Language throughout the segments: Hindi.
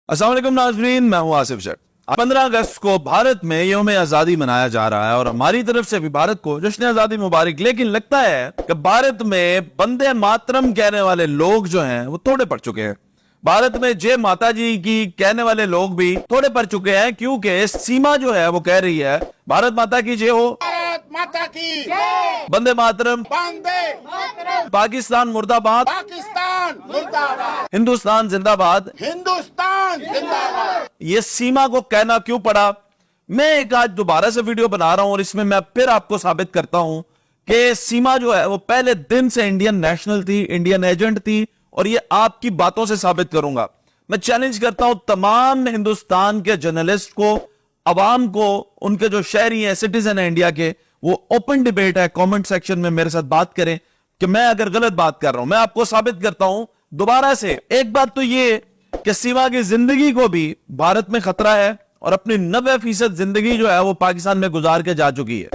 अस्सलाम वालेकुम नाज़रीन, मैं हूं आसिफ शेख। 15 अगस्त को भारत में यौम आजादी मनाया जा रहा है और हमारी तरफ से भी भारत को जश्न आजादी मुबारक। लेकिन लगता है कि भारत में वंदे मातरम कहने वाले लोग जो हैं वो थोड़े पड़ चुके हैं। भारत में जय माता जी की कहने वाले लोग भी थोड़े पड़ चुके हैं, क्योंकि सीमा जो है वो कह रही है भारत माता की जय हो, भारत माता की वंदे मातरम, वंदे मातरम, पाकिस्तान मुर्दाबाद, पाकिस्तान मुर्दाबाद, हिंदुस्तान जिंदाबाद। हिंदुस्तान जिंदाबाद। ये सीमा को कहना क्यों पड़ा? मैं एक आज दोबारा से वीडियो बना रहा हूं और इसमें मैं फिर आपको साबित करता हूं कि सीमा जो है वो पहले दिन से इंडियन नेशनल थी, इंडियन एजेंट थी, और ये आपकी बातों से साबित करूंगा। मैं चैलेंज करता हूं तमाम हिंदुस्तान के जर्नलिस्ट को, अवाम को, उनके जो शहरी हैं, सिटीजन है इंडिया के, वो ओपन डिबेट है, कमेंट सेक्शन में मेरे साथ बात करें कि मैं अगर गलत बात कर रहा हूं। मैं आपको साबित करता हूं दोबारा से। एक बात तो ये कि सीमा की जिंदगी को भी भारत में खतरा है और अपनी 90% जिंदगी जो है वो पाकिस्तान में गुजार के जा चुकी है,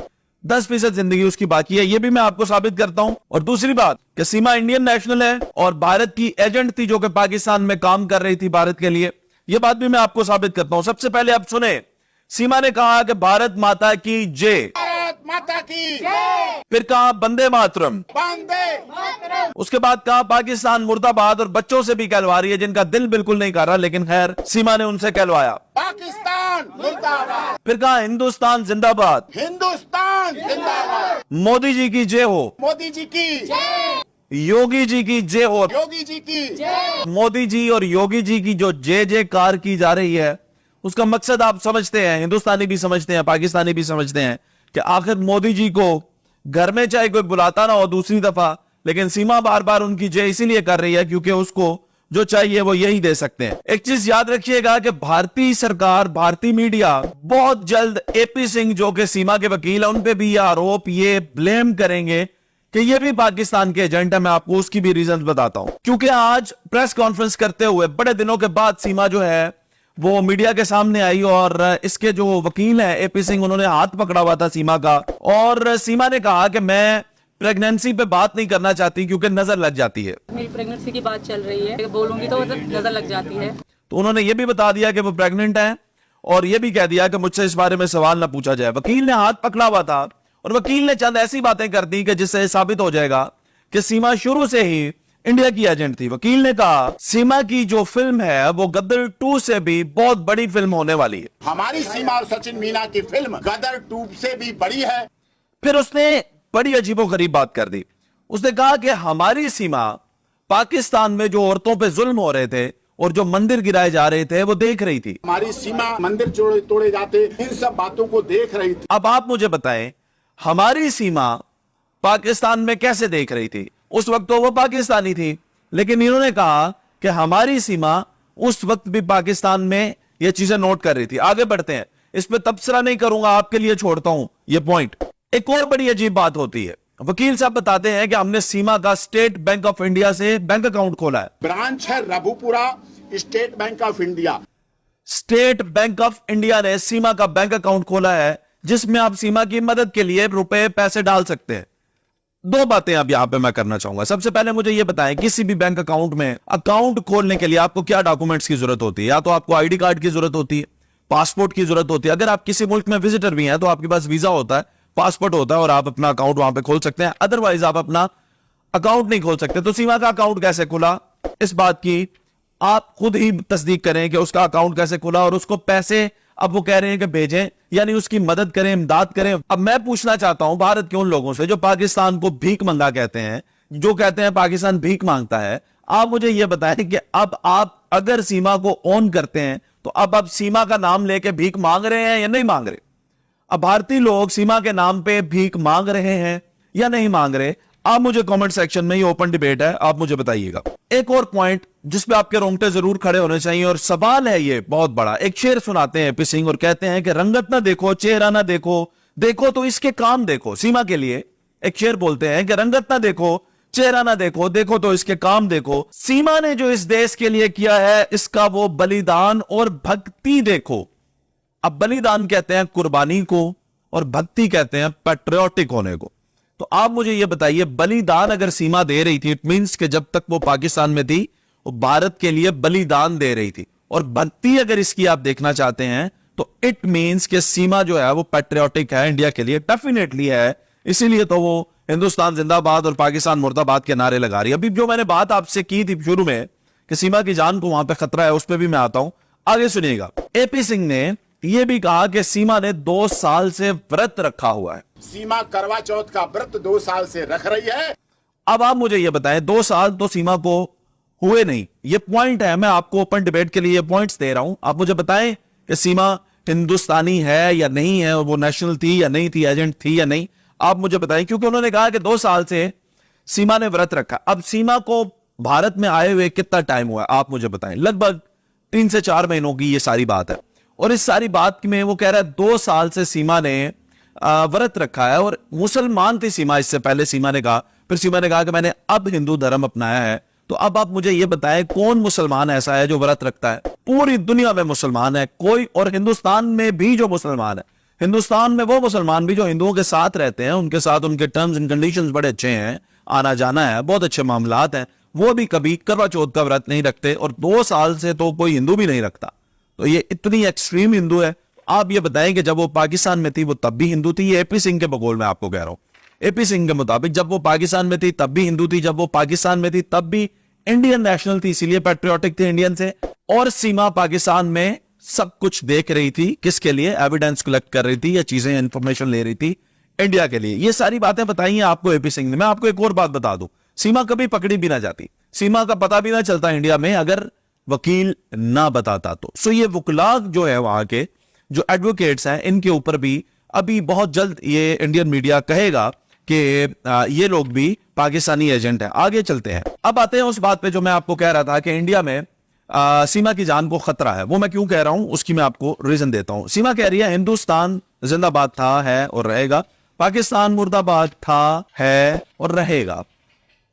10% जिंदगी उसकी बाकी है। ये भी मैं आपको साबित करता हूं। और दूसरी बात कि सीमा इंडियन नेशनल है और भारत की एजेंट थी जो कि पाकिस्तान में काम कर रही थी भारत के लिए। यह बात भी मैं आपको साबित करता हूं। सबसे पहले आप सुने, सीमा ने कहा कि भारत माता की जय, भारत माता की फिर कहा वंदे मातरम, वंदे मातरम, उसके बाद कहा पाकिस्तान मुर्दाबाद, और बच्चों से भी कहलवा रही है जिनका दिल बिल्कुल नहीं कर रहा, लेकिन खैर सीमा ने उनसे कहलवाया। पाकिस्तान मुर्दाबाद, फिर कहा हिंदुस्तान जिंदाबाद, हिंदुस्तान जिंदाबाद, मोदी जी की जय हो, मोदी जी की योगी जी की जय हो। योगी जी की मोदी जी और योगी जी की जो जय जयकार की जा रही है उसका मकसद आप समझते हैं, हिंदुस्तानी भी समझते हैं, पाकिस्तानी भी समझते हैं कि आखिर मोदी जी को घर में चाहे कोई बुलाता ना हो दूसरी दफा, लेकिन सीमा बार बार उनकी जय इसीलिए कर रही है क्योंकि उसको जो चाहिए वो यही दे सकते हैं। एक चीज याद रखिएगा कि भारतीय सरकार, भारतीय मीडिया बहुत जल्द एपी सिंह जो कि सीमा के वकील है, उन पे भी ये आरोप, ये ब्लेम करेंगे कि ये भी पाकिस्तान के एजेंट है। मैं आपको उसकी भी रीजन बताता हूं, क्योंकि आज प्रेस कॉन्फ्रेंस करते हुए बड़े दिनों के बाद सीमा जो है वो मीडिया के सामने आई और इसके जो वकील हैं एपी सिंह, उन्होंने हाथ पकड़ा हुआ था सीमा का, और सीमा ने कहा कि मैं प्रेगनेंसी पे बात नहीं करना चाहती क्योंकि नजर लग जाती है। मेरी प्रेगनेंसी की बात चल रही है, बोलूंगी तो नजर लग जाती है। तो उन्होंने ये भी बता दिया कि वो प्रेग्नेंट है और ये भी कह दिया कि मुझसे इस बारे में सवाल ना पूछा जाए। वकील ने हाथ पकड़ा हुआ था और वकील ने चंद ऐसी बातें कर दी कि जिससे साबित हो जाएगा कि सीमा शुरू से ही इंडिया की एजेंट थी। वकील ने कहा सीमा की जो फिल्म है वो गदर 2 से भी बहुत बड़ी फिल्म होने वाली है। हमारी सीमा और सचिन मीना की फिल्म गदर 2 से भी बड़ी है। फिर उसने बड़ी अजीबोगरीब बात कर दी। उसने कहा कि हमारी सीमा पाकिस्तान में जो औरतों पे जुल्म हो रहे थे और जो मंदिर गिराए जा रहे थे वो देख रही थी। हमारी सीमा मंदिर तोड़े जाते, इन सब बातों को देख रही थी। अब आप मुझे बताएं, हमारी सीमा पाकिस्तान में कैसे देख रही थी? उस वक्त तो वो पाकिस्तानी थी, लेकिन इन्होंने कहा कि हमारी सीमा उस वक्त भी पाकिस्तान में ये चीजें नोट कर रही थी। आगे बढ़ते हैं, इस पे तबसरा नहीं करूंगा, आपके लिए छोड़ता हूं ये पॉइंट। एक और बड़ी अजीब बात होती है, वकील साहब बताते हैं कि हमने सीमा का स्टेट बैंक ऑफ इंडिया से बैंक अकाउंट खोला है। ब्रांच है Raghupura state bank of India. State bank of India ने सीमा का बैंक अकाउंट खोला है जिसमें आप सीमा की मदद के लिए रुपए पैसे डाल सकते हैं। दो बातें अब यहां पे मैं करना चाहूंगा। सबसे पहले मुझे यह बताएं, किसी भी बैंक अकाउंट में अकाउंट खोलने के लिए आपको क्या डॉक्यूमेंट्स की जरूरत होती है? या तो आपको आईडी कार्ड की जरूरत होती है, पासपोर्ट की जरूरत होती है। अगर आप किसी मुल्क में विजिटर भी हैं तो आपके पास वीजा होता है, पासपोर्ट होता है और आप अपना अकाउंट वहां पे खोल सकते हैं। अदरवाइज आप अपना अकाउंट नहीं खोल सकते। तो सीमा का अकाउंट कैसे खुला, इस बात की आप खुद ही तस्दीक करें कि उसका अकाउंट कैसे खुला और उसको पैसे अब वो कह रहे हैं कि भेजें, यानी उसकी मदद करें, इमदाद करें। अब मैं पूछना चाहता हूं भारत के उन लोगों से जो पाकिस्तान को भीख मंगा कहते हैं, जो कहते हैं पाकिस्तान भीख मांगता है, आप मुझे यह बताएं कि अब आप अगर सीमा को ऑन करते हैं तो अब आप सीमा का नाम लेके भीख मांग रहे हैं या नहीं मांग रहे? अब भारतीय लोग सीमा के नाम पे भीख मांग रहे हैं या नहीं मांग रहे? आप मुझे कमेंट सेक्शन में, ये ओपन डिबेट है, आप मुझे बताइएगा। एक और पॉइंट जिस पे आपके रोंगटे जरूर खड़े होने चाहिए और सवाल है ये बहुत बड़ा। एक शेर सुनाते हैं एपी सिंह और कहते हैं कि रंगत ना देखो, चेहरा ना देखो, देखो तो इसके काम देखो। सीमा के लिए एक शेर बोलते हैं कि रंगत ना देखो, चेहरा ना देखो, देखो तो इसके काम देखो। सीमा ने जो इस देश के लिए किया है इसका वो बलिदान और भक्ति देखो। अब बलिदान कहते हैं कुर्बानी को और भक्ति कहते हैं पैट्रियोटिक होने को। तो आप मुझे यह बताइए, बलिदान अगर सीमा दे रही थी, इट मींस कि जब तक वो पाकिस्तान में थी वो भारत के लिए बलिदान दे रही थी। और भक्ति अगर इसकी आप देखना चाहते हैं तो इट मींस कि सीमा जो है वो पैट्रियोटिक है इंडिया के लिए, डेफिनेटली है। इसीलिए तो वो हिंदुस्तान जिंदाबाद और पाकिस्तान मुर्दाबाद के नारे लगा रही है। अभी जो मैंने बात आपसे की थी शुरू में कि सीमा की जान को वहां पे खतरा है, उस पर भी मैं आता हूं, आगे सुनिएगा। एपी सिंह ने यह भी कहा कि सीमा ने 2 साल से व्रत रखा हुआ है। सीमा करवा चौथ का व्रत 2 साल से रख रही है। अब आप मुझे यह बताएं, 2 साल तो सीमा को हुए नहीं, ये पॉइंट है, मैं आपको ओपन डिबेट के लिए पॉइंट्स दे रहा हूं। आप मुझे बताएं कि सीमा हिंदुस्तानी है या नहीं है, वो नेशनल थी या नहीं थी, एजेंट थी या नहीं, आप मुझे बताएं। क्योंकि उन्होंने कहा कि 2 साल से सीमा ने व्रत रखा। अब सीमा को भारत में आए हुए कितना टाइम हुआ है, आप मुझे बताएं। लगभग 3 से 4 महीनों की ये सारी बात है। और इस सारी बात में वो कह रहा है 2 साल से सीमा ने व्रत रखा है। और मुसलमान थी सीमा इससे पहले, सीमा ने कहा, फिर सीमा ने कहा कि मैंने अब हिंदू धर्म अपनाया है। तो अब आप मुझे यह बताएं कौन मुसलमान ऐसा है जो व्रत रखता है? पूरी दुनिया में मुसलमान है कोई, और हिंदुस्तान में भी जो मुसलमान है, हिंदुस्तान में वो मुसलमान भी जो हिंदुओं के साथ रहते हैं, उनके साथ उनके टर्म्स एंड कंडीशंस बड़े अच्छे हैं, आना जाना है, बहुत अच्छे मामलात हैं, वो भी कभी करवा चौथ का व्रत नहीं रखते। और 2 साल से तो कोई हिंदू भी नहीं रखता। तो ये इतनी एक्सट्रीम हिंदू है। आप ये बताएं कि जब वो पाकिस्तान में थी वो तब भी हिंदू थी? ये एपी सिंह के बकौल में आपको कह रहा हूं। एपी सिंह के मुताबिक जब वो पाकिस्तान में थी तब भी हिंदू थी, जब वो पाकिस्तान में थी तब भी इंडियन नेशनल थी, इसीलिए पैट्रियोटिक थी इंडियन से। और सीमा पाकिस्तान में सब कुछ देख रही थी, किसके लिए? एविडेंस कलेक्ट कर रही थी या चीजें इंफॉर्मेशन ले रही थी इंडिया के लिए। ये सारी बातें बताई हैं आपको एपी सिंह ने। मैं आपको एक और बात बता दूं, सीमा कभी पकड़ी भी ना जाती, सीमा का पता भी ना चलता इंडिया में अगर वकील ना बताता तो। सो ये वकला जो है वहां के जो एडवोकेट्स हैं, इनके ऊपर भी अभी बहुत जल्द ये इंडियन मीडिया कहेगा कि ये लोग भी पाकिस्तानी एजेंट हैं। आगे चलते हैं, अब आते हैं उस बात पे जो मैं आपको कह रहा था कि इंडिया में सीमा की जान को खतरा है। वो मैं क्यों कह रहा हूं उसकी मैं आपको रीजन देता हूं। सीमा कह रही है हिंदुस्तान जिंदाबाद था, है और रहेगा, पाकिस्तान मुर्दाबाद था, है और रहेगा।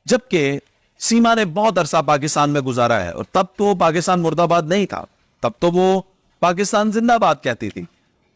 जबकि सीमा ने बहुत अरसा पाकिस्तान में गुजारा है और तब तो पाकिस्तान मुर्दाबाद नहीं था, तब तो वो पाकिस्तान जिंदाबाद कहती थी।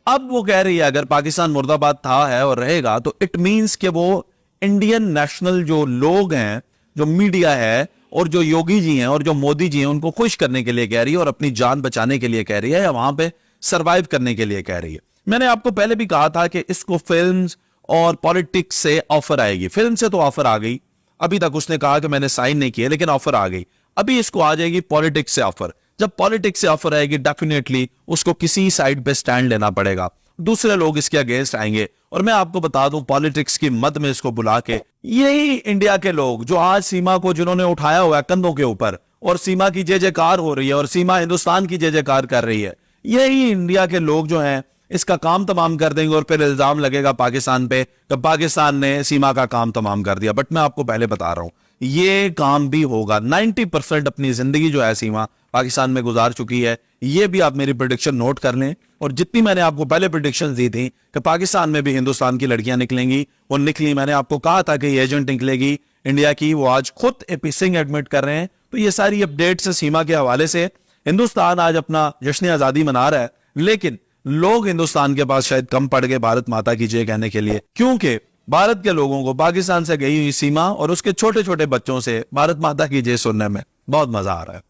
अब वो कह रही है अगर पाकिस्तान मुर्दाबाद था, है और रहेगा, तो इट मींस कि वो इंडियन नेशनल जो लोग हैं, जो मीडिया है और जो योगी जी हैं और जो मोदी जी हैं, उनको खुश करने के लिए कह रही है और अपनी जान बचाने के लिए कह रही है या वहां पे सरवाइव करने के लिए कह रही है। मैंने आपको पहले भी कहा था कि इसको फिल्म्स और पॉलिटिक्स से ऑफर आएगी। फिल्म से तो ऑफर आ गई, अभी तक उसने कहा कि मैंने साइन नहीं किया, लेकिन ऑफर आ गई। अभी इसको आ जाएगी पॉलिटिक्स से ऑफर। जब पॉलिटिक्स से ऑफर आएगी डेफिनेटली उसको किसी साइड पे स्टैंड लेना पड़ेगा, दूसरे लोग इसके अगेंस्ट आएंगे। और मैं आपको बता दूं पॉलिटिक्स की मद में इसको बुला के यही इंडिया के लोग जो आज सीमा को जिन्होंने उठाया हुआ है कंधों के ऊपर और सीमा की जय जयकार हो रही है और सीमा हिंदुस्तान की जय जयकार कर रही है, यही इंडिया के लोग जो हैं इसका काम तमाम कर देंगे और फिर इल्जाम लगेगा पाकिस्तान पे कि पाकिस्तान ने सीमा का काम तमाम कर दिया। बट मैं आपको पहले बता रहा हूं ये काम भी होगा। 90% अपनी जिंदगी जो है सीमा पाकिस्तान में गुजार चुकी है। ये भी आप मेरी प्रेडिक्शन नोट कर लें। और जितनी मैंने आपको पहले प्रेडिक्शन दी थी कि पाकिस्तान में भी हिंदुस्तान की लड़कियां निकलेंगी, वो निकली। मैंने आपको कहा था कि ये एजेंट निकलेगी इंडिया की, वो आज खुद एपी सिंह एडमिट कर रहे हैं। तो ये सारी अपडेट्स है सीमा के हवाले से। हिंदुस्तान आज अपना जश्न आजादी मना रहा है, लेकिन लोग हिंदुस्तान के पास शायद कम पड़ गए भारत माता की जय कहने के लिए, क्योंकि भारत के लोगों को पाकिस्तान से गई हुई सीमा और उसके छोटे छोटे बच्चों से भारत माता की जय सुनने में बहुत मजा आ रहा है।